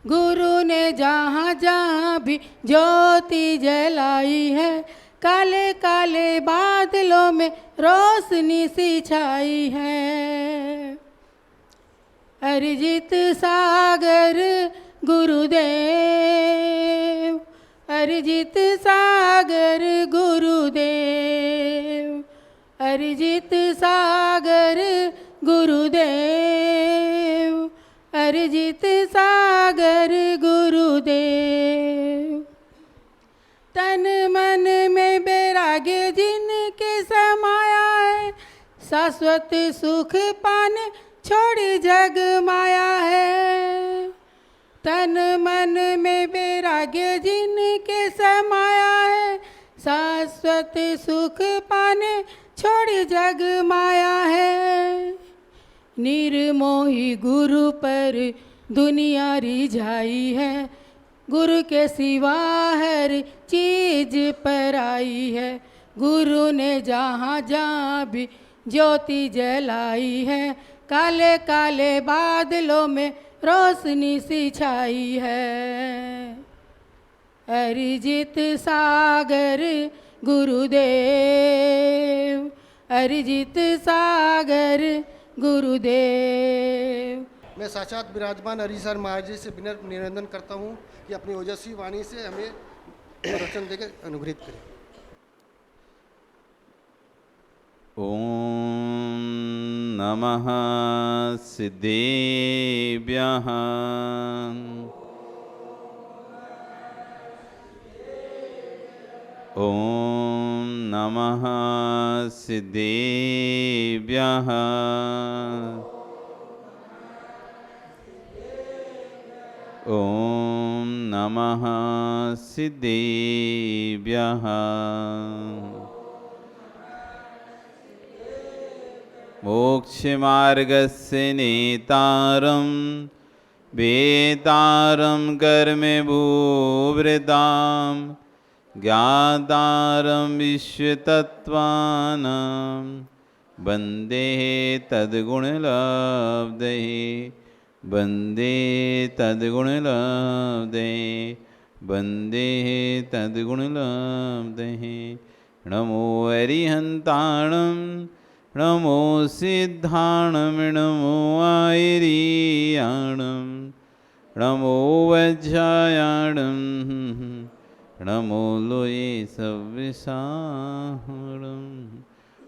गुरु ने जहाँ जहाँ भी ज्योति जलाई है, काले काले बादलों में रोशनी सी छाई है। अरिजीत सागर गुरुदेव, अरिजीत सागर गुरुदेव, अरिजीत सागर गुरुदेव, अरिजीत सागर गुरुदेव। तन मन में बैराग्य जिनके समाया है, शाश्वत सुख पाने छोड़ी जग माया है। तन मन में बैराग्य जिनके समाया है, शाश्वत सुख पाने छोड़ी जग माया है। निर्मोही गुरु पर दुनिया रिझाई है, गुरु के सिवा हर चीज पर आई है। गुरु ने जहाँ जहाँ भी ज्योति जलाई है, काले काले बादलों में रोशनी सी छाई है। अरिजीत सागर गुरुदेव, अरिजीत सागर गुरुदेव। मैं साक्षात विराजमान हरिशर महाराज जी से विनम्र निवेदन करता हूँ कि अपनी ओजस्वी वाणी से हमें प्रवचन देकर अनुग्रहित करें। ओम नमः सिद्धेभ्यः। ओम नमः सिद्धेभ्यः। ओम नमः सिद्धेभ्यः। मोक्षमार्गस्य नेतारं वेतारं कर्मभूभृतां ज्ञातारं विश्वतत्त्वानां वन्दे तद्गुणलब्धये, वन्दे तद्गुणलब्धये, वन्दे तद्गुणलब्धये। नमो अरिहन्ताणं, नमो सिद्धाणं, नमो आयर्याणं, नमो वज्रायाणं, नमो लोये सव्यसाहणं।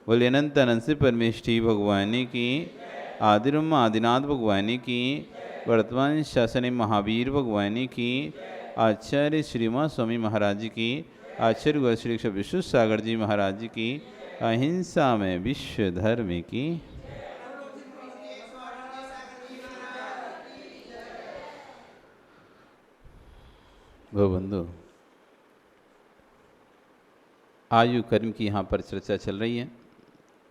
बोले अनंत अनंत से परमेष्ठी भगवानी की, आदिरम आदिनाथ भगवानी की, वर्तमान शासन महावीर भगवानी की, आचार्य श्रीमा स्वामी महाराज जी की, आचार्य गुरु श्री विश्व सागर जी महाराज जी की, अहिंसा में विश्व धर्म की। गोबंधु, आयु कर्म की यहाँ पर चर्चा चल रही है।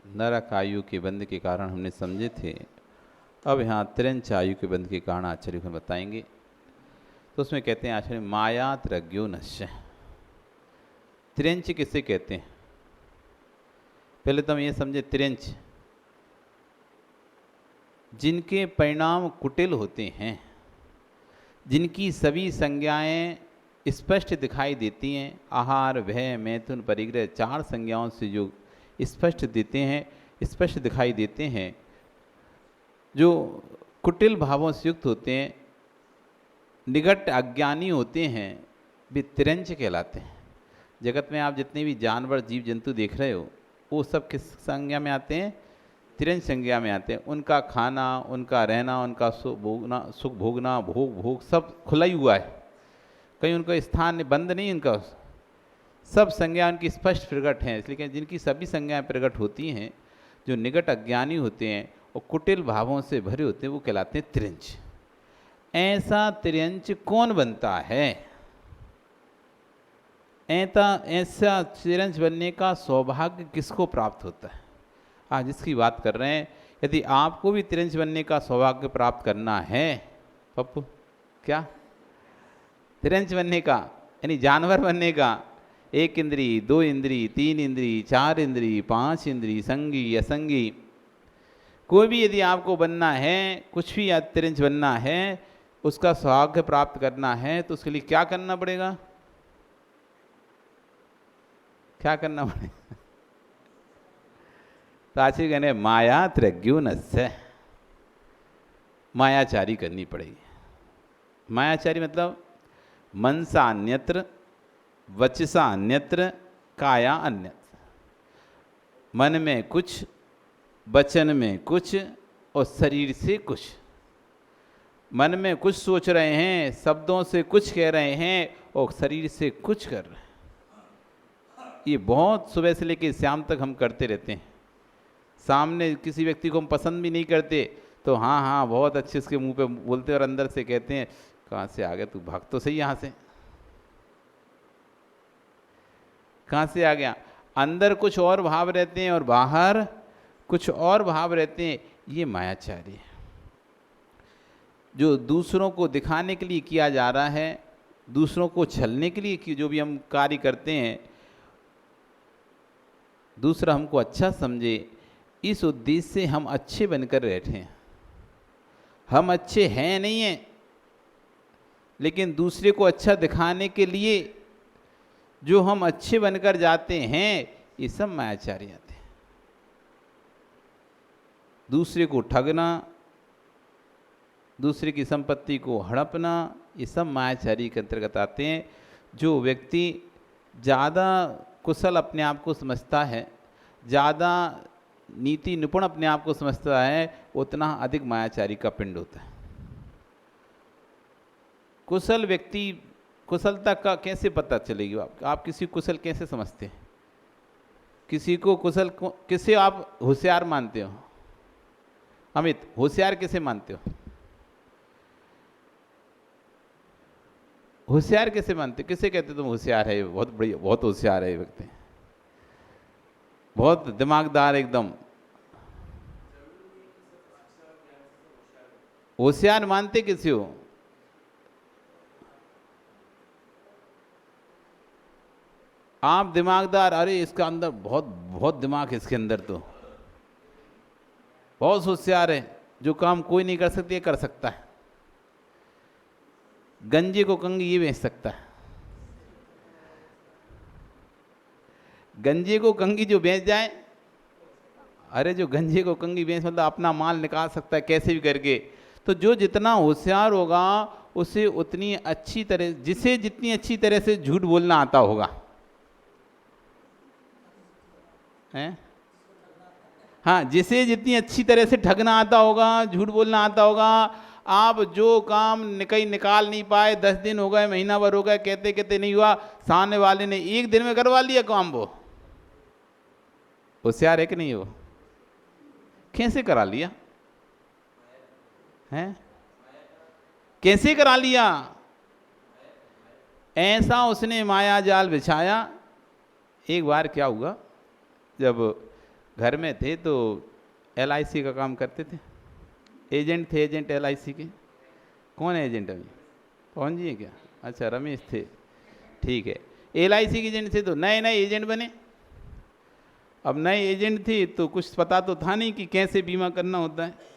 नरक आयु के बंध के कारण हमने समझे थे, अब यहाँ त्रिंच आयु के बंध के कारण आचार्य को बताएंगे। तो उसमें कहते हैं आचार्य माया त्रज्ञो नश्य। त्रिंच किसे कहते हैं? पहले तो हम ये समझे त्रिंच जिनके परिणाम कुटिल होते हैं, जिनकी सभी संज्ञाएं स्पष्ट दिखाई देती हैं, आहार भय मैथुन परिग्रह चार संज्ञाओं से जो स्पष्ट देते हैं, स्पष्ट दिखाई देते हैं, जो कुटिल भावों से युक्त होते हैं, निगट अज्ञानी होते हैं, वे त्रिंच कहलाते हैं। जगत में आप जितने भी जानवर जीव जंतु देख रहे हो, वो सब किस संज्ञा में आते हैं? त्रिंच संज्ञा में आते हैं। उनका खाना, उनका रहना, उनका सुख भोगना, भोग सब खुला ही हुआ है, कहीं उनका स्थान बंद नहीं, उनका सब संज्ञा उनकी स्पष्ट प्रकट हैं। इसलिए जिनकी सभी संज्ञाएं प्रकट होती हैं, जो निकट अज्ञानी होते हैं और कुटिल भावों से भरे होते हैं, वो कहलाते हैं त्रिंच। ऐसा त्रिंच कौन बनता है? ऐसा त्रिंच बनने का सौभाग्य किसको प्राप्त होता है? आज इसकी बात कर रहे हैं। यदि आपको भी त्रिंच बनने का सौभाग्य प्राप्त करना है, पप्पू क्या त्रिंच बनने का, यानी जानवर बनने का, एक इंद्री, दो इंद्री, तीन इंद्री, चार इंद्री, पांच इंद्री, संगी असंगी, कोई भी यदि आपको बनना है, कुछ भी त्रिंच बनना है, उसका सौभाग्य प्राप्त करना है तो उसके लिए क्या करना पड़ेगा? क्या करना पड़ेगा? तो आचार्य कहने माया त्रज्ञोनस्य, मायाचारी करनी पड़ेगी। मायाचारी मतलब मनसा अन्यत्र, वचसा अन्यत्र, काया अन्यत्र। मन में कुछ, वचन में कुछ और शरीर से कुछ। मन में कुछ सोच रहे हैं, शब्दों से कुछ कह रहे हैं और शरीर से कुछ कर रहे हैं। ये बहुत सुबह से लेकर शाम तक हम करते रहते हैं। सामने किसी व्यक्ति को हम पसंद भी नहीं करते तो हाँ हाँ बहुत अच्छे उसके मुंह पे बोलते और अंदर से कहते हैं कहाँ से आ गया तू, भाग तो सही यहाँ से, कहाँ से आ गया। अंदर कुछ और भाव रहते हैं और बाहर कुछ और भाव रहते हैं। ये मायाचारी है। जो दूसरों को दिखाने के लिए किया जा रहा है, दूसरों को छलने के लिए जो भी हम कार्य करते हैं, दूसरा हमको अच्छा समझे, इस उद्देश्य से हम अच्छे बनकर बैठे हैं। हम अच्छे हैं नहीं हैं, लेकिन दूसरे को अच्छा दिखाने के लिए जो हम अच्छे बनकर जाते हैं, ये सब मायाचारी आते हैं। दूसरे को ठगना, दूसरे की संपत्ति को हड़पना, ये सब मायाचारी के अंतर्गत आते हैं। जो व्यक्ति ज़्यादा कुशल अपने आप को समझता है, ज़्यादा नीति निपुण अपने आप को समझता है, उतना अधिक मायाचारी का पिंड होता है। कुशल व्यक्ति, कुशलता का कैसे पता चलेगी? आप किसी कुशल कैसे समझते हैं? किसी को कुशल किसे आप होशियार मानते हो? अमित, होशियार किसे मानते हो? होशियार कैसे मानते? किसे कहते तुम होशियार है? बहुत बढ़िया, बहुत होशियार है ये व्यक्ति, बहुत दिमागदार एकदम। होशियार मानते किसी हो? आप दिमागदार, अरे इसका अंदर बहुत बहुत दिमाग है, इसके अंदर तो बहुत होशियार है, जो काम कोई नहीं कर सकती है कर सकता है। गंजे को कंगी ये बेच सकता है। गंजे को कंगी जो बेच जाए, अरे जो गंजे को कंगी बेच मतलब अपना माल निकाल सकता है कैसे भी करके। तो जो जितना होशियार होगा उसे उतनी अच्छी तरह, जिसे जितनी अच्छी तरह से झूठ बोलना आता होगा, हैं? हाँ, जिसे जितनी अच्छी तरह से ठगना आता होगा, झूठ बोलना आता होगा। आप जो काम निकाल नहीं पाए, 10 दिन हो गए, महीना भर हो गए, कहते कहते नहीं हुआ, सामने वाले ने 1 दिन में करवा लिया काम। वो होशियार है कि नहीं? वो कैसे करा लिया है? कैसे करा लिया? ऐसा उसने माया जाल बिछाया। एक बार क्या हुआ, जब घर में थे तो LIC का काम करते थे, एजेंट थे, एजेंट LIC के। कौन है एजेंट अभी? पवन जी है क्या? अच्छा, रमेश थे, ठीक है। LIC के एजेंट थे तो नए नए एजेंट बने। अब नए एजेंट थे तो कुछ पता तो था नहीं कि कैसे बीमा करना होता है।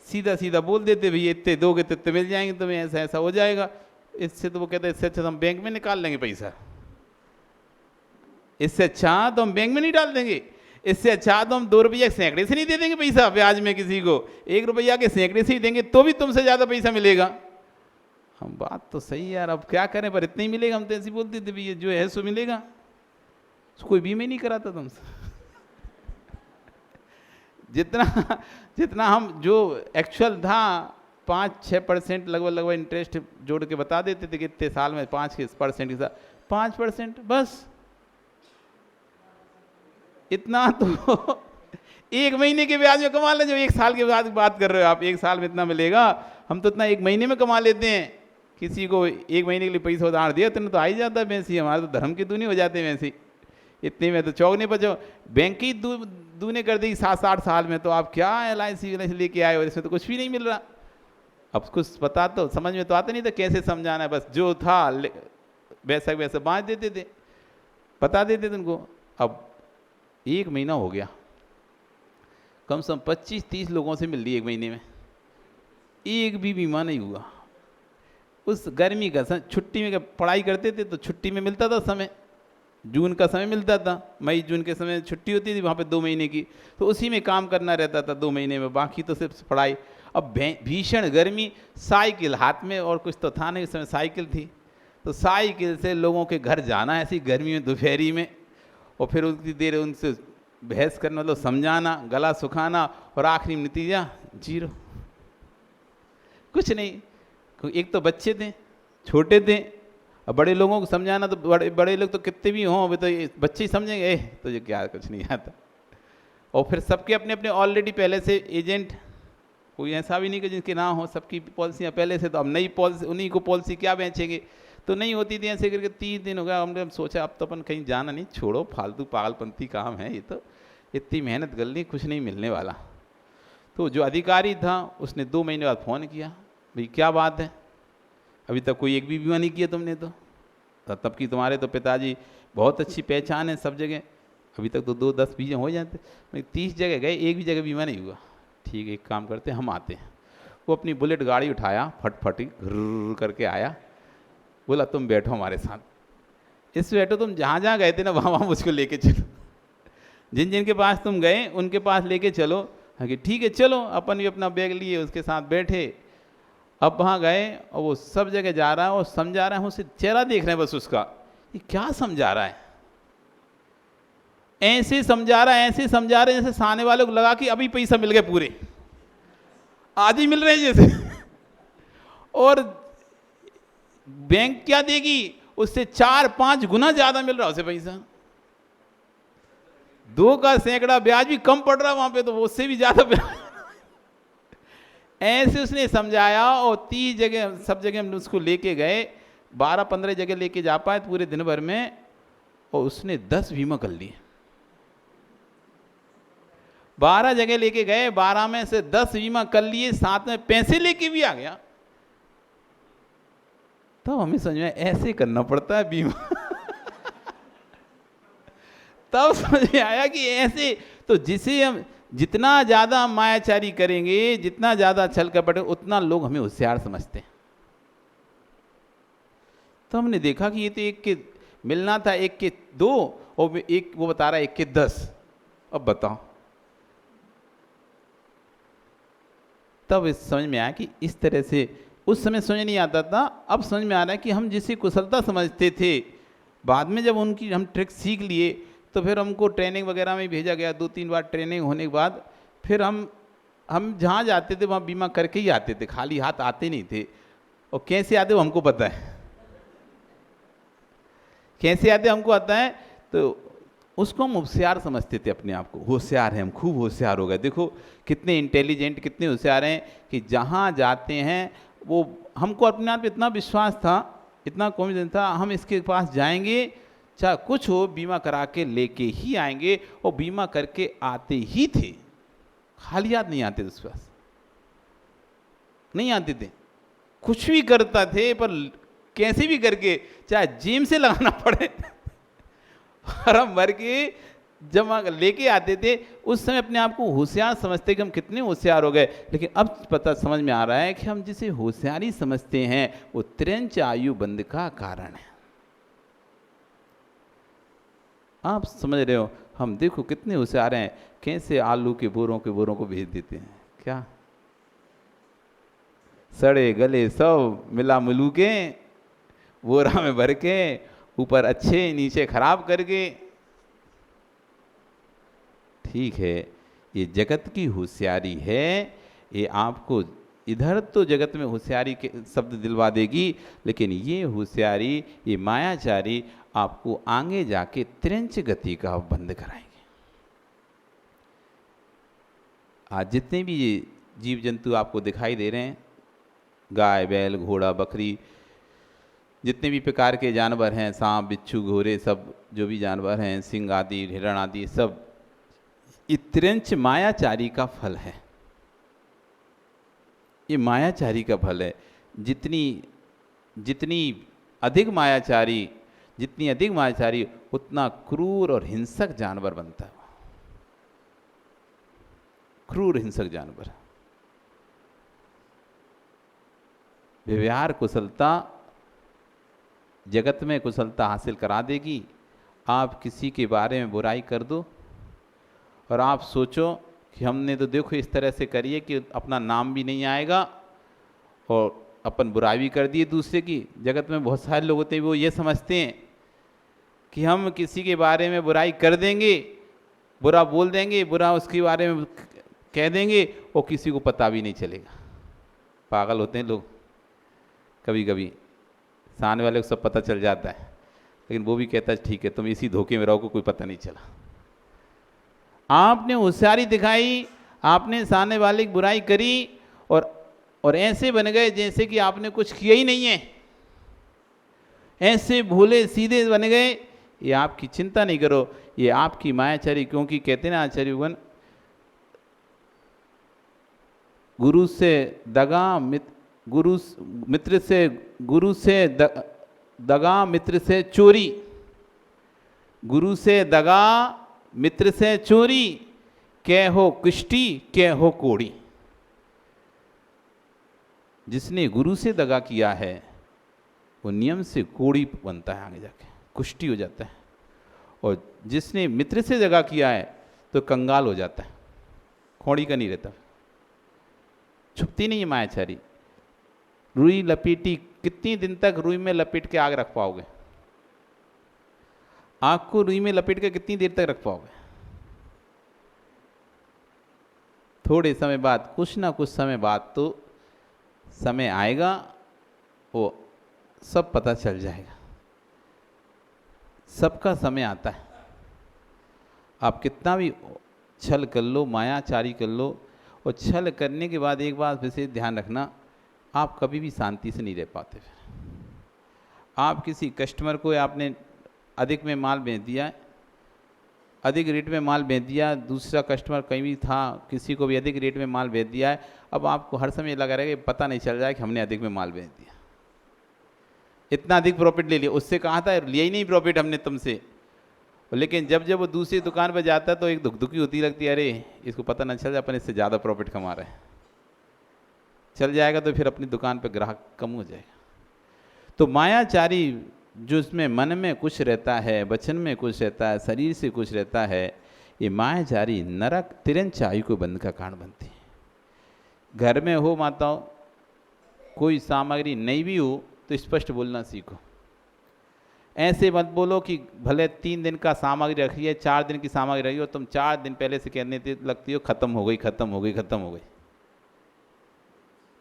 सीधा सीधा बोल देते भैया इतने दोगे तो इतने मिल जाएंगे तुम्हें, ऐसा ऐसा हो जाएगा। इससे तो वो कहते इससे अच्छा हम बैंक में निकाल लेंगे पैसा, इससे अच्छा तो हम बैंक में नहीं डाल देंगे, इससे अच्छा तो हम 2 रुपया सैकड़े से नहीं दे देंगे पैसा ब्याज में, किसी को 1 रुपया के सैकड़े से ही देंगे तो भी तुमसे ज़्यादा पैसा मिलेगा। हम बात तो सही यार, अब क्या करें, पर इतना ही मिलेगा। हम तो ऐसे बोलते थे भैया जो है सो मिलेगा, कोई बीमा नहीं कराता तुमसे। जितना हम जो एक्चुअल था 5-6% लगभग इंटरेस्ट जोड़ के बता देते थे कि इतने साल में 5% के साथ 5% बस। इतना तो 1 महीने के ब्याज में कमा ले, जो 1 साल के बाद बात कर रहे हो आप, 1 साल में इतना मिलेगा, हम तो इतना 1 महीने में कमा लेते हैं। किसी को 1 महीने के लिए पैसा उधार दिया इतना तो आ ही जाता है वैसे ही। हमारे तो धर्म की दूनी हो जाते हैं वैसे ही, इतने में तो चौक नहीं बचो। बैंक की दूने कर दी 7-8 साल में, तो आप क्या LIC लेके आए हो, इसमें तो कुछ भी नहीं मिल रहा। अब कुछ पता तो समझ में तो आता नहीं था कैसे समझाना है, बस जो था वैसा वैसा बांट देते थे, बता देते थे उनको। अब 1 महीना हो गया, कम से कम 25-30 लोगों से मिल ली 1 महीने में, एक भी बीमा नहीं हुआ। उस गर्मी का छुट्टी में पढ़ाई करते थे तो छुट्टी में मिलता था समय, जून का समय मिलता था, मई जून के समय छुट्टी होती थी वहाँ पे 2 महीने की, तो उसी में काम करना रहता था 2 महीने में, बाकी तो सिर्फ पढ़ाई। अब भीषण गर्मी, साइकिल हाथ में, और कुछ तो था नहीं उस समय, साइकिल थी, तो साइकिल से लोगों के घर जाना ऐसी गर्मी में दोपहरी में, और फिर उतनी देर उनसे बहस करना, मतलब समझाना, गला सुखाना, और आखिरी में नतीजा 0, कुछ नहीं। एक तो बच्चे थे, छोटे थे, अब बड़े लोगों को समझाना, तो बड़े बड़े लोग तो कितने भी हों अभी तो ये बच्चे ही समझेंगे, तो ये क्या, कुछ नहीं आता। और फिर सबके अपने अपने ऑलरेडी पहले से एजेंट, कोई ऐसा भी नहीं कि जिनके ना हो, सबकी पॉलिसियाँ पहले से, तो अब नई पॉलिसी, उन्हीं को पॉलिसी क्या बेचेंगे, तो नहीं होती थी। ऐसे करके 30 दिन हो गया, हमने सोचा अब तो अपन कहीं जाना नहीं, छोड़ो फालतू पागलपंती काम है ये, तो इतनी मेहनत कर ली, कुछ नहीं मिलने वाला। तो जो अधिकारी था उसने 2 महीने बाद फ़ोन किया, भाई क्या बात है, अभी तक कोई एक भी बीमा नहीं किया तुमने, तो तब की तुम्हारे तो पिताजी बहुत अच्छी पहचान है सब जगह, अभी तक तो 2-10 बीमा हो जाते, मैं 30 जगह गए, एक भी जगह बीमा नहीं हुआ। ठीक है, एक काम करते हम आते हैं। वो अपनी बुलेट गाड़ी उठाया, फटफटी घुर्र करके आया, बोला तुम बैठो हमारे साथ, इस बैठो, तुम जहाँ जहाँ गए थे ना वहाँ वहाँ मुझको लेके चलो, जिन जिन के पास तुम गए उनके पास लेके चलो। हाँ कि ठीक है चलो, अपन भी अपना बैग लिए उसके साथ बैठे। अब वहाँ गए और वो सब जगह जा रहा है और समझा रहा है, उसे चेहरा देख रहे हैं बस उसका, ये क्या समझा रहा है, ऐसे समझा रहा है, ऐसे समझा रहे हैं जैसे सामने वाले को लगा कि अभी पैसा मिल गए पूरे, आज ही मिल रहे हैं जैसे। और बैंक क्या देगी, उससे 4-5 गुना ज्यादा मिल रहा है उसे पैसा, 2 का सैकड़ा ब्याज भी कम पड़ रहा है वहां पे, तो उससे भी ज्यादा ब्याज। ऐसे उसने समझाया, और 30 जगह सब जगह हम उसको लेके गए, 12-15 जगह लेके जा पाए पूरे दिन भर में, और उसने 10 बीमा कर लिए। 12 जगह लेके गए, 12 में से 10 बीमा कर लिए, साथ में पैसे लेके भी आ गया। तो हमें समझ में ऐसे करना पड़ता है बीमा। तब समझ में आया कि ऐसे, तो जिसे हम जितना ज़्यादा मायाचारी करेंगे, जितना ज़्यादा छल कपट, उतना लोग हमें होशियार समझते हैं। तो हमने देखा कि ये तो एक के मिलना था 1 के 2, और एक वो बता रहा है 1 के 10, अब बताओ। तब इस समझ में आया कि इस तरह से, उस समय समझ नहीं आता था, अब समझ में आ रहा है कि हम जिसे कुशलता समझते थे, बाद में जब उनकी हम ट्रिक सीख लिए, तो फिर हमको ट्रेनिंग वगैरह में भेजा गया। 2-3 बार ट्रेनिंग होने के बाद फिर हम जहाँ जाते थे वहाँ बीमा करके ही आते थे, खाली हाथ आते नहीं थे। और कैसे आते वो हमको पता है, कैसे आते हमको आता है। तो उसको हम होशियार समझते थे अपने आप को, होशियार हैं हम, खूब होशियार हो गए, देखो कितने इंटेलिजेंट, कितने होशियार हैं कि जहाँ जाते हैं वो, हमको अपने आप पे इतना विश्वास था, इतना कॉन्फिडेंस था, हम इसके पास जाएंगे चाहे कुछ हो, बीमा करा के लेके ही आएंगे। और बीमा करके आते ही थे, खाली हाथ नहीं आते थे, उसके पास नहीं आते थे, कुछ भी करता थे, पर कैसे भी करके चाहे जेब से लगाना पड़े और हम भर के जमा लेके आते थे। उस समय अपने आप को होशियार समझते कि हम कितने होशियार हो गए। लेकिन अब पता समझ में आ रहा है कि हम जिसे होशियारी समझते हैं वो त्रिंच आयु बंद का कारण है। आप समझ रहे हो, हम देखो कितने होशियार हैं, कैसे आलू के बोरों को भेज देते हैं, क्या सड़े गले सब मिला मिलू के बोरा में भर के, ऊपर अच्छे नीचे खराब करके। ठीक है, ये जगत की होशियारी है, ये आपको इधर तो जगत में होशियारी के शब्द दिलवा देगी, लेकिन ये होशियारी, ये मायाचारी आपको आगे जाके त्रिंच गति का बंद कराएंगे। आज जितने भी ये जीव जंतु आपको दिखाई दे रहे हैं, गाय बैल घोड़ा बकरी, जितने भी प्रकार के जानवर हैं, सांप बिच्छू घोड़े, सब जो भी जानवर हैं, सिंह आदि हिरण आदि, सब ये त्रिंच मायाचारी का फल है। ये मायाचारी का फल है। जितनी अधिक मायाचारी उतना क्रूर और हिंसक जानवर बनता है, क्रूर हिंसक जानवर। व्यवहार कुशलता जगत में कुशलता हासिल करा देगी। आप किसी के बारे में बुराई कर दो और आप सोचो कि हमने तो देखो इस तरह से करिए कि अपना नाम भी नहीं आएगा और अपन बुराई भी कर दिए दूसरे की। जगत में बहुत सारे लोग होते हैं वो ये समझते हैं कि हम किसी के बारे में बुराई कर देंगे, बुरा बोल देंगे, बुरा उसके बारे में कह देंगे और किसी को पता भी नहीं चलेगा। पागल होते हैं लोग। कभी कभी सामने वाले को सब पता चल जाता है, लेकिन वो भी कहता है ठीक है तुम इसी धोखे में रहो को कोई पता नहीं चला। आपने होशियारी दिखाई, आपने सामने वाले की बुराई करी और ऐसे बन गए जैसे कि आपने कुछ किया ही नहीं है, ऐसे भोले सीधे बन गए। ये आपकी चिंता नहीं करो, ये आपकी मायाचारी। क्योंकि कहते ना आचार्यगण, गुरु से दगा गुरु से दगा मित्र से चोरी, गुरु से दगा मित्र से चोरी, कै हो कुष्टी कै हो कोड़ी। जिसने गुरु से दगा किया है वो नियम से कोड़ी बनता है, आगे जाके कुष्टी हो जाता है। और जिसने मित्र से दगा किया है तो कंगाल हो जाता है, खोड़ी का नहीं रहता, छुपती नहीं है मायाचारी। रुई लपेटी, कितनी दिन तक रुई में लपेट के आग रख पाओगे? आग को रुई में लपेट के कितनी देर तक रख पाओगे? थोड़े समय बाद, कुछ ना कुछ समय बाद तो समय आएगा, वो सब पता चल जाएगा। सबका समय आता है। आप कितना भी छल कर लो, मायाचारी कर लो, और छल करने के बाद एक बात विशेष ध्यान रखना, आप कभी भी शांति से नहीं रह पाते। फिर आप किसी कस्टमर को आपने अधिक में माल बेच दिया है, अधिक रेट में माल बेच दिया, दूसरा कस्टमर कहीं भी था, किसी को भी अधिक रेट में माल बेच दिया है। अब आपको हर समय लगा रहेगा कि पता नहीं चल रहा है कि हमने अधिक में माल बेच दिया, इतना अधिक प्रॉफिट ले लिया। उससे कहा था लिया ही नहीं प्रॉफिट हमने तुमसे। लेकिन जब जब वो दूसरी दुकान पर जाता है तो एक दुखी होती लगती है, अरे इसको पता ना चल जाए अपन इससे ज़्यादा प्रॉफिट कमा रहे हैं। चल जाएगा तो फिर अपनी दुकान पर ग्राहक कम हो जाएगा। तो मायाचारी जो इसमें मन में कुछ रहता है, वचन में कुछ रहता है, शरीर से कुछ रहता है, ये मायाचारी नरक तिरंच आयु को बंध का कारण बनती है। घर में हो माताओं, कोई सामग्री नहीं भी हो तो स्पष्ट बोलना सीखो। ऐसे मत बोलो कि भले 3 दिन का सामग्री रखी है, 4 दिन की सामग्री रखी हो, तुम 4 दिन पहले से कहने लगती हो खत्म हो गई, खत्म हो गई, खत्म हो गई।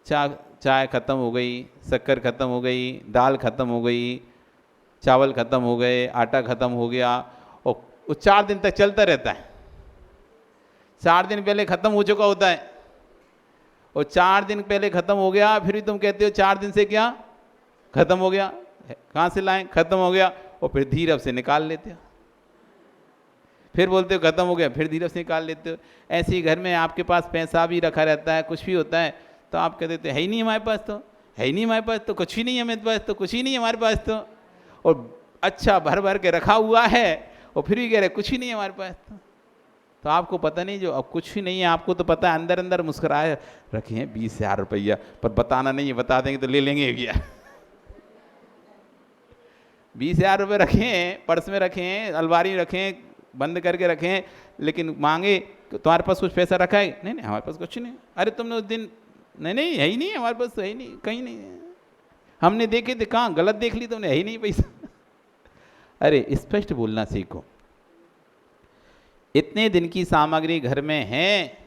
चाय खत्म हो गई, शक्कर खत्म हो गई, दाल खत्म हो गई, चावल खत्म हो गए, आटा खत्म हो गया, और वो 4 दिन तक चलता रहता है। 4 दिन पहले खत्म हो चुका होता है, और 4 दिन पहले खत्म हो गया, फिर भी तुम कहते हो 4 दिन से क्या खत्म हो गया, कहाँ से लाएं, खत्म हो गया, और फिर धीरज से निकाल लेते हो। फिर बोलते हो खत्म हो गया, फिर धीरज से निकाल लेते हो। ऐसे ही घर में आपके पास पैसा भी रखा रहता है, कुछ भी होता है तो आप कह देते है ही नहीं हमारे पास, तो है ही नहीं हमारे पास, तो कुछ ही नहीं है मेरे पास, तो कुछ ही नहीं है हमारे पास, और अच्छा भर भर के रखा हुआ है और फिर भी कह रहे कुछ ही नहीं है हमारे पास। तो आपको पता नहीं, जो अब कुछ भी नहीं है आपको तो पता है, अंदर अंदर मुस्कुराए रखे हैं 20,000 रुपया, पर बताना नहीं है, बता देंगे तो ले लेंगे भैया। 20,000 रुपये रखे हैं, पर्स में रखे हैं, अलमारी में रखे हैं, बंद करके रखे हैं, लेकिन मांगे तुम्हारे पास कुछ पैसा रखा है? नहीं नहीं हमारे पास कुछ नहीं। अरे तुमने उस दिन नहीं नहीं है ही नहीं हमारे पास, तो है ही नहीं, कहीं नहीं है, हमने देखे थे, कहाँ गलत देख ली तुमने, है ही नहीं पैसा। अरे स्पष्ट बोलना सीखो। इतने दिन की सामग्री घर में है,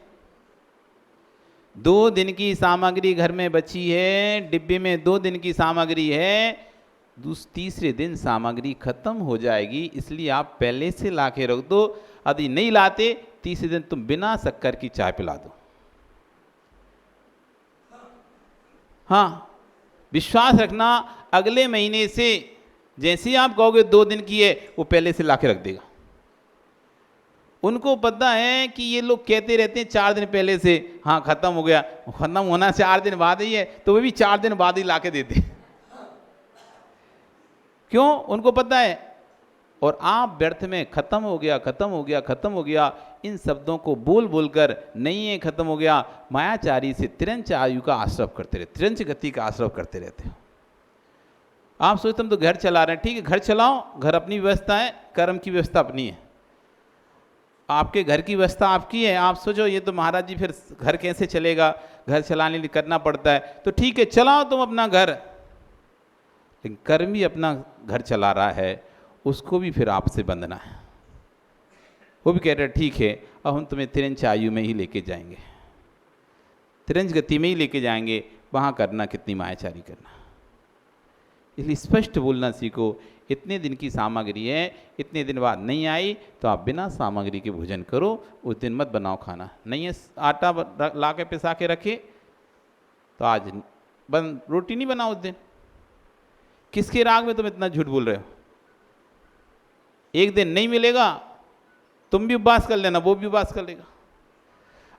2 दिन की सामग्री घर में बची है, डिब्बे में 2 दिन की सामग्री है, तीसरे दिन सामग्री खत्म हो जाएगी, इसलिए आप पहले से ला के रख दो। यदि नहीं लाते तीसरे दिन तुम बिना शक्कर की चाय पिला दो। हाँ, विश्वास रखना, अगले महीने से जैसे ही आप कहोगे 2 दिन की है, वो पहले से ला के रख देगा। उनको पता है कि ये लोग कहते रहते हैं 4 दिन पहले से, हाँ खत्म हो गया, खत्म होना 4 दिन बाद ही है, तो वे भी 4 दिन बाद ही ला के देते हैं। क्यों? उनको पता है। और आप व्यर्थ में खत्म हो गया, खत्म हो गया, खत्म हो गया, इन शब्दों को बोल बोलकर नहीं है खत्म हो गया, मायाचारी से तिरंच आयु का आश्रव करते रहते, तिरंच गति का आश्रव करते रहते हो। आप सोचते हम तो घर चला रहे हैं, ठीक है घर चलाओ, घर अपनी व्यवस्था है, कर्म की व्यवस्था अपनी है। आपके घर की व्यवस्था आपकी है, आप सोचो ये तो महाराज जी फिर घर कैसे चलेगा, घर चलाने लिए करना पड़ता है, तो ठीक है चलाओ तुम अपना घर, लेकिन कर्म भी अपना घर चला रहा है, उसको भी फिर आपसे बंधना है। वो भी कह रहे ठीक है अब हम तुम्हें तिरंच आयु में ही लेके जाएंगे, तिरंच गति में ही लेके जाएंगे, वहाँ करना कितनी मायाचारी करना। इसलिए स्पष्ट बोलना सीखो, इतने दिन की सामग्री है, इतने दिन बाद नहीं आई तो आप बिना सामग्री के भोजन करो, उस दिन मत बनाओ खाना। नहीं है आटा ला के पिसा के रखे तो आज रोटी नहीं बनाओ उस दिन। किसके राग में तुम इतना झूठ बोल रहे हो? एक दिन नहीं मिलेगा, तुम भी उपवास कर लेना, वो भी उपवास कर लेगा,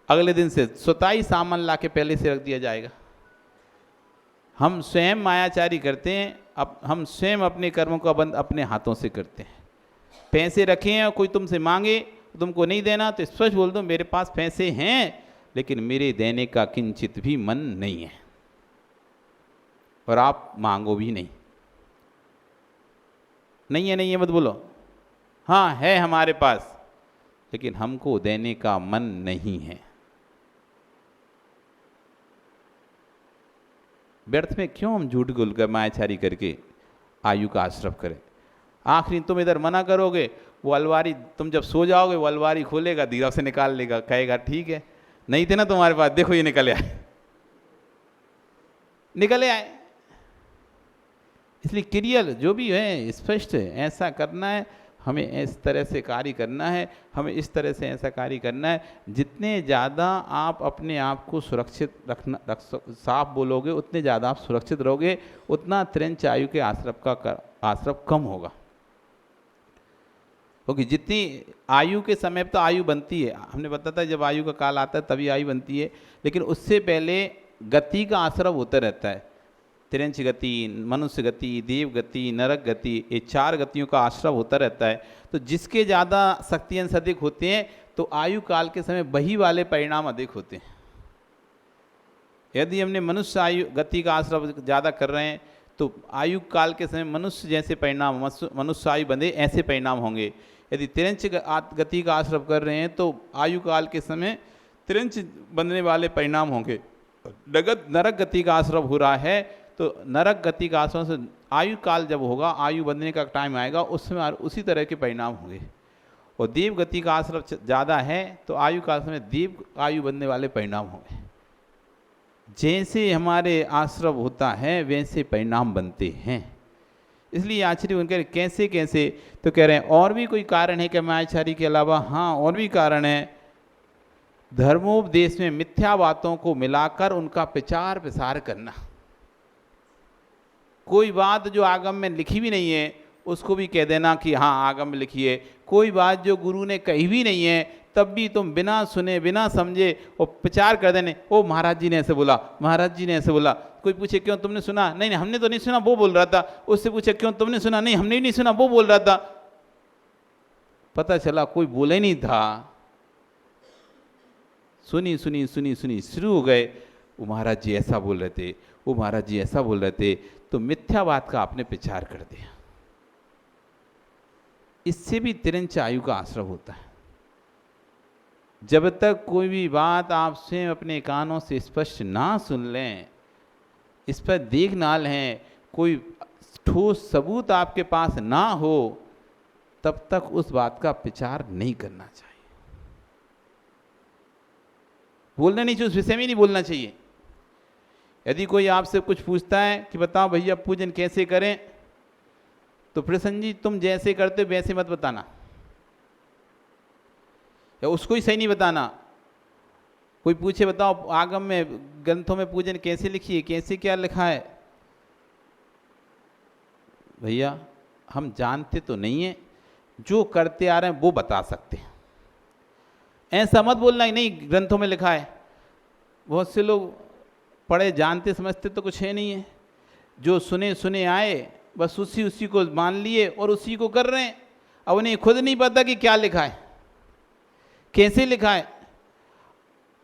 अगले दिन से स्वतः ही सामान ला के पहले से रख दिया जाएगा। हम स्वयं मायाचारी करते हैं, अब हम स्वयं अपने कर्मों का बंद अपने हाथों से करते हैं। पैसे रखे हैं और कोई तुमसे मांगे तुमको नहीं देना तो स्पष्ट बोल दो मेरे पास पैसे हैं लेकिन मेरे देने का किंचित भी मन नहीं है, और आप मांगो भी नहीं। नहीं है मत बोलो, हाँ है हमारे पास लेकिन हमको देने का मन नहीं है। व्यर्थ में क्यों हम झूठ बोल कर मायाचारी करके आयु का आश्रव करें? आखिरी तुम इधर मना करोगे, वो अलवारी तुम जब सो जाओगे वो अलवारी खोलेगा, धीरे से निकाल लेगा, कहेगा ठीक है नहीं थे ना तुम्हारे पास, देखो ये निकल आए, निकले आए। इसलिए क्रियल जो भी है स्पष्ट है, ऐसा करना है, हमें इस तरह से कार्य करना है, हमें इस तरह से ऐसा कार्य करना है। जितने ज़्यादा आप अपने आप को सुरक्षित साफ बोलोगे उतने ज़्यादा आप सुरक्षित रहोगे, उतना तिरंच आयु के आश्रव कम होगा। क्योंकि जितनी आयु के समय पर तो आयु बनती है, हमने बताया था जब आयु का काल आता है तभी आयु बनती है, लेकिन उससे पहले गति का आश्रव होता रहता है। तिरंच गति, मनुष्य गति, देव गति, नरक गति, ये 4 गतियों का आश्रव होता रहता है। तो जिसके ज़्यादा शक्ति अंश अधिक होते हैं तो आयु काल के समय वही वाले परिणाम अधिक होते हैं। यदि हमने मनुष्य आयु गति का आश्रव ज़्यादा कर रहे हैं तो आयु काल के समय मनुष्य जैसे परिणाम, मनुष्य आयु बंधे ऐसे परिणाम होंगे। यदि तिरंच गति का आश्रव कर रहे हैं तो आयु काल के समय तिरंच बंधने वाले परिणाम होंगे। नरक गति का आश्रव हो रहा है तो नरक गति का आश्रम से आयु काल जब होगा, आयु बंधने का टाइम आएगा, उस समय उसी तरह के परिणाम होंगे। और देव गति का आश्रम ज़्यादा है तो आयु काल समय देव आयु बंधने वाले परिणाम होंगे। जैसे हमारे आश्रव होता है वैसे परिणाम बनते हैं। इसलिए आचार्य उनके कैसे कैसे तो कह रहे हैं और भी कोई कारण है क्या मायाचारी के अलावा? हाँ और भी कारण है। धर्मोपदेश में मिथ्या बातों को मिलाकर उनका प्रचार प्रसार करना। कोई बात जो आगम में लिखी भी नहीं है उसको भी कह देना कि हाँ आगम में लिखी है। कोई बात जो गुरु ने कही भी नहीं है तब भी तुम बिना सुने बिना समझे और प्रचार कर देने, ओ महाराज जी ने ऐसे बोला, महाराज जी ने ऐसे बोला। कोई पूछे क्यों तुमने सुना? नहीं हमने तो नहीं सुना, वो बोल रहा था। उससे पूछे क्यों तुमने सुना? नहीं हमने भी नहीं सुना, वो बोल रहा था। पता चला कोई बोले नहीं था, सुनी सुनी सुनी सुनी शुरू हो गए, वो महाराज जी ऐसा बोल रहे थे, वो महाराज जी ऐसा बोल रहे थे, तो मिथ्यावाद का आपने प्रचार कर दिया। इससे भी तिरंच आयु का आश्रव होता है। जब तक कोई भी बात आप स्वयं अपने कानों से स्पष्ट ना सुन लें, इस पर देख ना लें, कोई ठोस सबूत आपके पास ना हो, तब तक उस बात का प्रचार नहीं करना चाहिए। बोलना नहीं चाहिए, उस विषय में नहीं बोलना चाहिए। यदि कोई आपसे कुछ पूछता है कि बताओ भैया पूजन कैसे करें, तो प्रसन्न जी तुम जैसे करते हो वैसे मत बताना, या उसको ही सही नहीं बताना। कोई पूछे बताओ आगम में ग्रंथों में पूजन कैसे लिखी है, कैसे क्या लिखा है, भैया हम जानते तो नहीं है, जो करते आ रहे हैं वो बता सकते हैं। ऐसा मत बोलना ही नहीं ग्रंथों में लिखा है। बहुत से लोग पढ़े जानते समझते तो कुछ है नहीं है, जो सुने सुने आए बस उसी को मान लिए और उसी को कर रहे हैं। अब उन्हें खुद नहीं पता कि क्या लिखा है, कैसे लिखा है?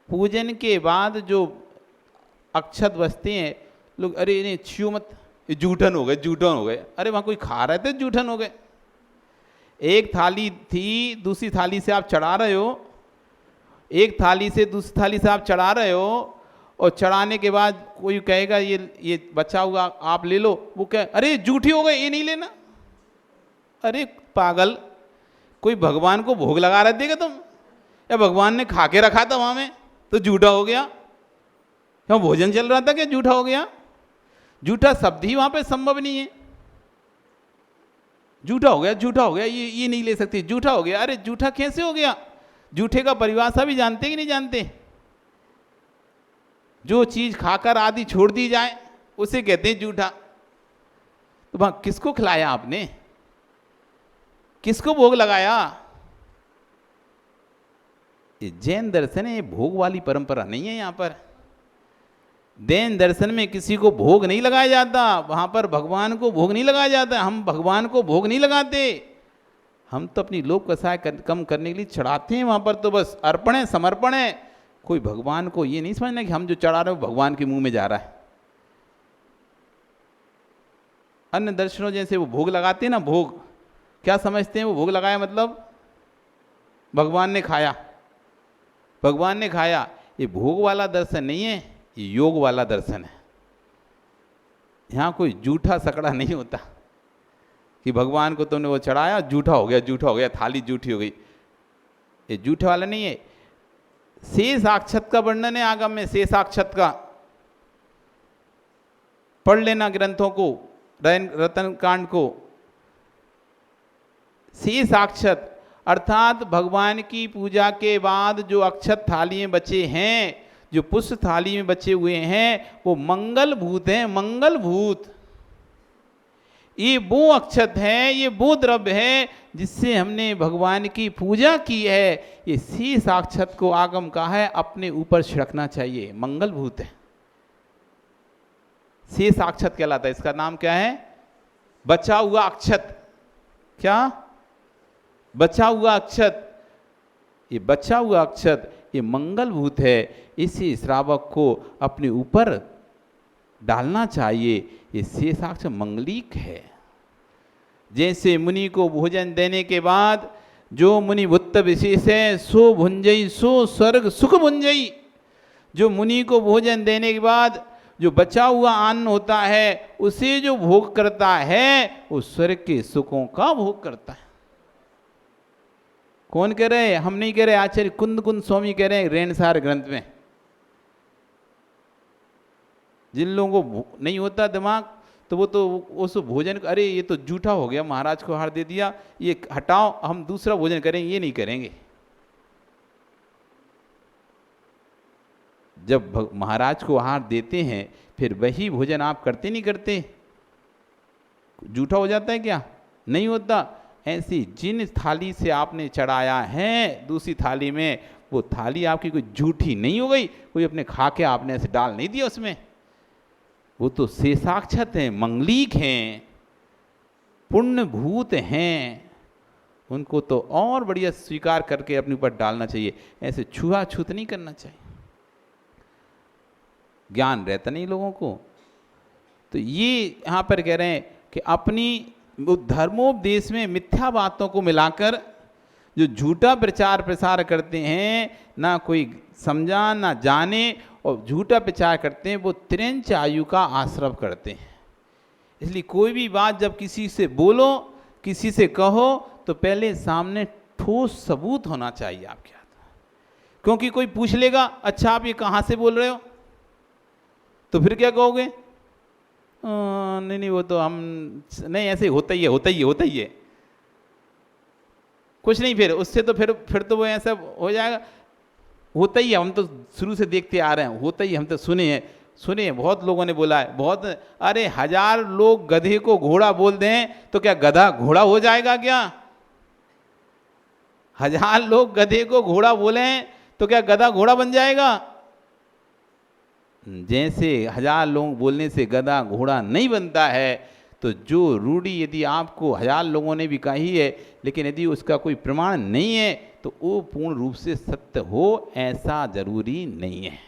पूजन के बाद जो अक्षत बचते हैं, लोग अरे इन्हें छू मत, ये जूठन हो गए, जूठन हो गए। अरे वहाँ कोई खा रहे थे, जूठन हो गए। एक थाली थी, दूसरी थाली से आप चढ़ा रहे हो, एक थाली से दूसरी थाली से आप चढ़ा रहे हो, और चढ़ाने के बाद कोई कहेगा ये बचा हुआ आप ले लो, वो कहे अरे जूठी हो गए, ये नहीं लेना। अरे पागल, कोई भगवान को भोग लगा रहे थे क्या तुम, या भगवान ने खा के रखा था वहाँ में तो जूठा हो गया? क्यों भोजन चल रहा था क्या जूठा हो गया? जूठा शब्द ही वहाँ पे संभव नहीं है। जूठा हो गया, जूठा हो गया, ये नहीं ले सकती, जूठा हो गया। अरे जूठा कैसे हो गया? जूठे का परिभाषा भी जानते कि नहीं जानते? जो चीज खाकर आदि छोड़ दी जाए उसे कहते हैं जूठा। तो वहां किसको खिलाया आपने, किसको भोग लगाया? ये जैन दर्शन है, ये भोग वाली परंपरा नहीं है। यहाँ पर जैन दर्शन में किसी को भोग नहीं लगाया जाता, वहां पर भगवान को भोग नहीं लगाया जाता। हम भगवान को भोग नहीं लगाते, हम तो अपनी लोभ कसाय कम करने के लिए चढ़ाते हैं। वहां पर तो बस अर्पण है, समर्पण है। कोई भगवान को ये नहीं समझना कि हम जो चढ़ा रहे हो भगवान के मुंह में जा रहा है। अन्य दर्शनों जैसे वो भोग लगाते हैं ना, भोग क्या समझते हैं? वो भोग लगाया मतलब भगवान ने खाया, भगवान ने खाया। ये भोग वाला दर्शन नहीं है, ये योग वाला दर्शन है। यहाँ कोई जूठा सकड़ा नहीं होता कि भगवान को तुमने वो चढ़ाया जूठा हो गया, जूठा हो गया, थाली जूठी हो गई। ये जूठे वाला नहीं है। शेष अक्षत का वर्णन है आगम में, शेष अक्षत का पढ़ लेना ग्रंथों को, रतन कांड को। शेष अक्षत अर्थात भगवान की पूजा के बाद जो अक्षत थाली में बचे हैं, जो पुष्प थाली में बचे हुए हैं, वो मंगल भूत हैं, मंगल भूत। ये वो अक्षत है, ये वो द्रव्य है जिससे हमने भगवान की पूजा की है। ये शेष अक्षत को आगम कहा है अपने ऊपर छिड़कना चाहिए, मंगल भूत है। शेष अक्षत कहलाता है। इसका नाम क्या है? बचा हुआ अक्षत। क्या? बचा हुआ अक्षत। ये बचा हुआ अक्षत ये मंगल भूत है, इसी श्रावक को अपने ऊपर डालना चाहिए। ये शेषाक्ष मंगलिक है। जैसे मुनि को भोजन देने के बाद जो मुनि भुत्त विशेष है सो भुंजई सो स्वर्ग सुख भुंजई। जो मुनि को भोजन देने के बाद जो बचा हुआ अन्न होता है उसे जो भोग करता है वो स्वर्ग के सुखों का भोग करता है। कौन कह रहे हैं? हम नहीं कह रहे, आचार्य कुंद कुंद स्वामी कह रहे हैं रेणसार ग्रंथ में। जिन लोगों को नहीं होता दिमाग तो वो तो उस भोजन, अरे ये तो जूठा हो गया, महाराज को आहार दे दिया, ये हटाओ, हम दूसरा भोजन करेंगे, ये नहीं करेंगे। जब महाराज को आहार देते हैं फिर वही भोजन आप करते नहीं करते? जूठा हो जाता है क्या? नहीं होता। ऐसी जिन थाली से आपने चढ़ाया है दूसरी थाली में, वो थाली आपकी कोई जूठी नहीं हो गई, कोई अपने खा के आपने ऐसे डाल नहीं दिया उसमें। वो तो शेषाक्षत हैं, मंगलिक हैं, पुण्य भूत हैं। उनको तो और बढ़िया स्वीकार करके अपने ऊपर डालना चाहिए, ऐसे छुआछूत नहीं करना चाहिए। ज्ञान रहता नहीं लोगों को। तो ये यहाँ पर कह रहे हैं कि अपनी धर्मोपदेश में मिथ्या बातों को मिलाकर जो झूठा प्रचार प्रसार करते हैं, ना कोई समझा ना जाने, और झूठा प्रचार करते हैं, वो तिरंच आयु का आश्रव करते हैं। इसलिए कोई भी बात जब किसी से बोलो, किसी से कहो, तो पहले सामने ठोस सबूत होना चाहिए आपके हाथ। क्योंकि कोई पूछ लेगा अच्छा आप ये कहाँ से बोल रहे हो, तो फिर क्या कहोगे? नहीं नहीं वो तो हम नहीं, ऐसे होता ही है, होता ही है, होता ही है, कुछ नहीं। फिर उससे तो फिर तो वो ऐसा हो जाएगा, होता ही है, हम तो शुरू से देखते आ रहे हैं, होता ही, हम तो सुने हैं, बहुत लोगों ने बोला है, बहुत। अरे 1000 लोग गधे को घोड़ा बोल दें तो क्या गधा घोड़ा हो जाएगा क्या? 1000 लोग गधे को घोड़ा बोले तो क्या गधा घोड़ा बन जाएगा? जैसे 1000 लोग बोलने से गधा घोड़ा नहीं बनता है, तो जो रूढ़ी यदि आपको 1000 लोगों ने भी कही है, लेकिन यदि उसका कोई प्रमाण नहीं है तो वो पूर्ण रूप से सत्य हो ऐसा जरूरी नहीं है।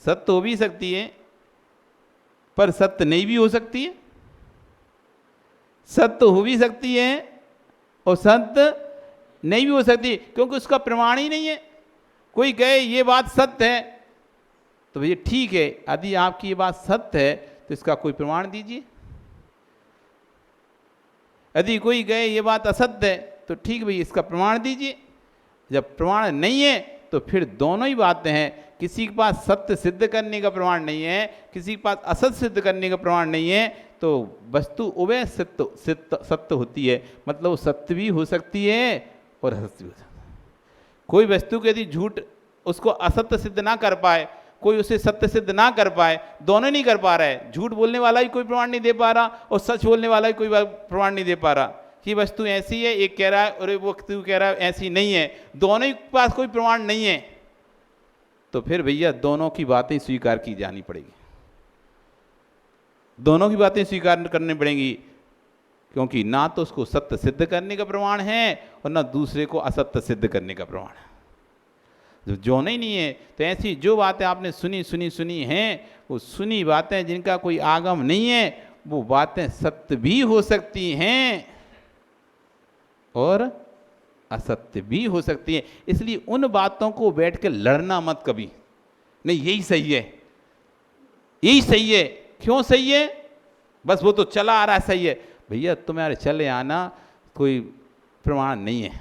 सत्य हो भी सकती है पर सत्य नहीं भी हो सकती है, सत्य हो भी सकती है और सत्य नहीं भी हो सकती, क्योंकि उसका प्रमाण ही नहीं है। कोई कहे ये बात सत्य है तो भैया ठीक है, यदि आपकी ये बात सत्य है तो इसका कोई प्रमाण दीजिए। यदि कोई कहे ये बात असत्य है तो ठीक भाई, इसका प्रमाण दीजिए। जब प्रमाण नहीं है तो फिर दोनों ही बातें हैं, किसी के पास सत्य सिद्ध करने का प्रमाण नहीं है, किसी के पास असत्य सिद्ध करने का प्रमाण नहीं है, तो वस्तु उभय सत्य होती है। मतलब वो सत्य भी हो सकती है और असत्य भी हो सकती है। कोई वस्तु के यदि झूठ उसको असत्य सिद्ध ना कर पाए, कोई उसे सत्य सिद्ध ना कर पाए, दोनों नहीं कर पा रहा है, झूठ बोलने वाला ही कोई प्रमाण नहीं दे पा रहा और सच बोलने वाला ही कोई प्रमाण नहीं दे पा रहा कि वस्तु ऐसी है, एक कह रहा है और वो कह रहा है ऐसी नहीं है, दोनों ही के पास कोई प्रमाण नहीं है, तो फिर भैया दोनों की बातें स्वीकार की जानी पड़ेगी, दोनों की बातें स्वीकार करनी पड़ेंगी, क्योंकि ना तो उसको सत्य सिद्ध करने का प्रमाण है और ना दूसरे को असत्य सिद्ध करने का प्रमाण है। जो नहीं है तो ऐसी जो बातें आपने सुनी हैं, वो सुनी बातें जिनका कोई आगम नहीं है, वो बातें सत्य भी हो सकती हैं और असत्य भी हो सकती है। इसलिए उन बातों को बैठ के लड़ना मत कभी, नहीं यही सही है, यही सही है, क्यों सही है, बस वो तो चला आ रहा है सही है। भैया तुम्हारे चले आना कोई प्रमाण नहीं है,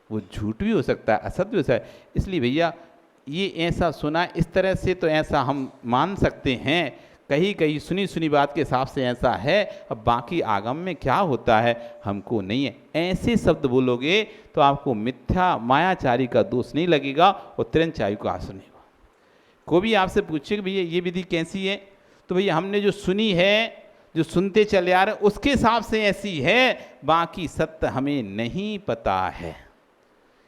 वो झूठ भी हो सकता है, असत्य भी हो सकता है। इसलिए भैया ये ऐसा सुना इस तरह से तो ऐसा हम मान सकते हैं, कहीं कहीं सुनी बात के हिसाब से ऐसा है, अब बाकी आगम में क्या होता है हमको नहीं है। ऐसे शब्द बोलोगे तो आपको मिथ्या मायाचारी का दोष नहीं लगेगा और तिरंचारी का आसन नहीं होगा। कोई भी आपसे पूछे कि भैया ये विधि कैसी है, तो भैया हमने जो सुनी है, जो सुनते चले आ रहे हैं उसके हिसाब से ऐसी है, बाकी सत्य हमें नहीं पता है,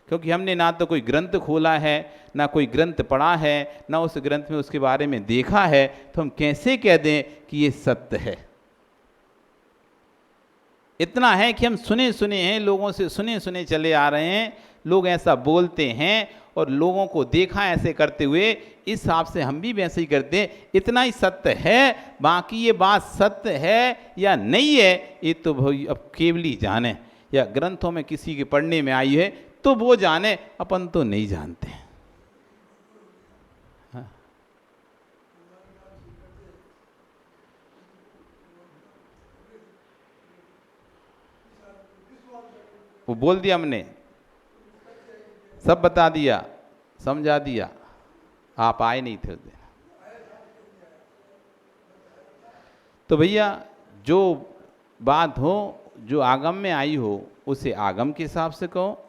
क्योंकि हमने ना तो कोई ग्रंथ खोला है, ना कोई ग्रंथ पढ़ा है, ना उस ग्रंथ में उसके बारे में देखा है, तो हम कैसे कह दें कि ये सत्य है। इतना है कि हम सुने हैं, लोगों से सुने चले आ रहे हैं, लोग ऐसा बोलते हैं और लोगों को देखा ऐसे करते हुए, इस हिसाब से हम भी वैसे ही करते हैं, इतना ही सत्य है। बाकी ये बात सत्य है या नहीं है ये तो भाई अब केवल ही जाने, या ग्रंथों में किसी के पढ़ने में आई है तो वो जाने, अपन तो नहीं जानते। हाँ। वो बोल दिया हमने, सब बता दिया, समझा दिया, आप आए नहीं थे उस दिन। तो भैया जो बात हो, जो आगम में आई हो उसे आगम के हिसाब से कहो,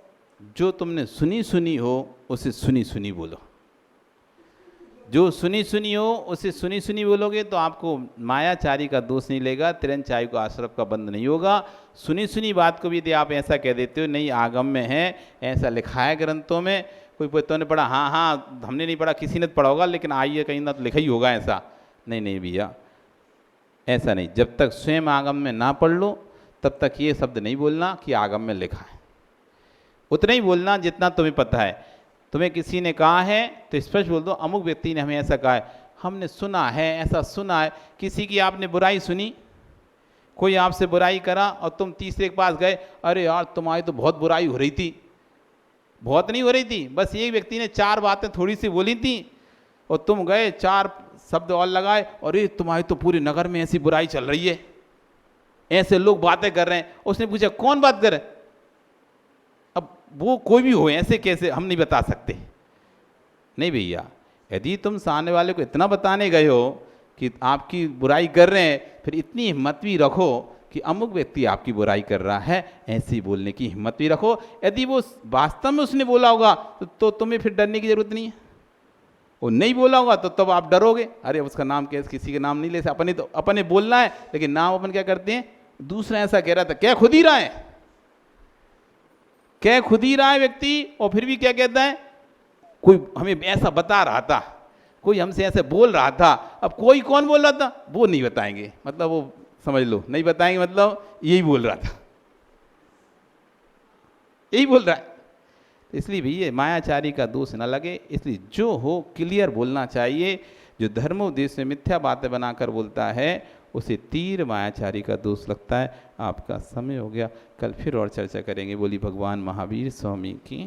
जो तुमने सुनी हो उसे सुनी बोलो। जो सुनी हो उसे सुनी बोलोगे तो आपको मायाचारी का दोष नहीं लेगा, तिरंचारी को आश्रप का बंध नहीं होगा। सुनी बात को भी यदि आप ऐसा कह देते हो नहीं आगम में है, ऐसा लिखा है ग्रंथों में, कोई पुस्तकों ने पढ़ा, हाँ हमने नहीं पढ़ा, किसी ने तो पढ़ा होगा, लेकिन आइए कहीं ना तो लिखा ही होगा ऐसा, नहीं भैया ऐसा नहीं। जब तक स्वयं आगम में ना पढ़ लो तब तक ये शब्द नहीं बोलना कि आगम में लिखा है, उतना ही बोलना जितना तुम्हें पता है। तुम्हें किसी ने कहा है तो स्पष्ट बोल दो, अमुक व्यक्ति ने हमें ऐसा कहा है, हमने सुना है, ऐसा सुना है। किसी की आपने बुराई सुनी, कोई आपसे बुराई करा और तुम तीसरे के पास गए, अरे यार तुम्हारी तो बहुत बुराई हो रही थी, बहुत नहीं हो रही थी, बस एक व्यक्ति ने 4 बातें थोड़ी सी बोली थी और तुम गए 4 शब्द और लगाए, अरे तुम्हारी तो पूरे नगर में ऐसी बुराई चल रही है, ऐसे लोग बातें कर रहे हैं। उसने पूछा कौन बात करे, अब वो कोई भी हो, ऐसे कैसे हम नहीं बता सकते। नहीं भैया, यदि तुम सामने वाले को इतना बताने गए हो कि आपकी बुराई कर रहे हैं, फिर इतनी हिम्मत भी रखो कि अमुक व्यक्ति आपकी बुराई कर रहा है, ऐसे बोलने की हिम्मत भी रखो। यदि वो वास्तव में उसने बोला होगा तो तुम्हें फिर डरने की जरूरत नहीं है। वो नहीं बोला होगा तो तब आप डरोगे, अरे उसका नाम क्या, किसी का नाम नहीं ले सकते, अपने बोलना है, लेकिन नाम अपन क्या करते हैं, दूसरा ऐसा कह रहा था, क्या खुद ही रहा है, क्या खुद ही रहा है व्यक्ति, और फिर भी क्या कहता है, कोई हमें ऐसा बता रहा था, कोई हमसे ऐसे बोल रहा था, अब कोई कौन बोल रहा था वो नहीं बताएंगे, मतलब वो समझ लो नहीं बताएंगे, मतलब यही बोल रहा था, यही बोल रहा है। इसलिए भैया मायाचारी का दोष ना लगे, इसलिए जो हो क्लियर बोलना चाहिए। जो धर्मोपदेश में मिथ्या बातें बनाकर बोलता है उसे तीर मायाचारी का दोष लगता है। आपका समय हो गया, कल फिर और चर्चा करेंगे। बोली भगवान महावीर स्वामी की।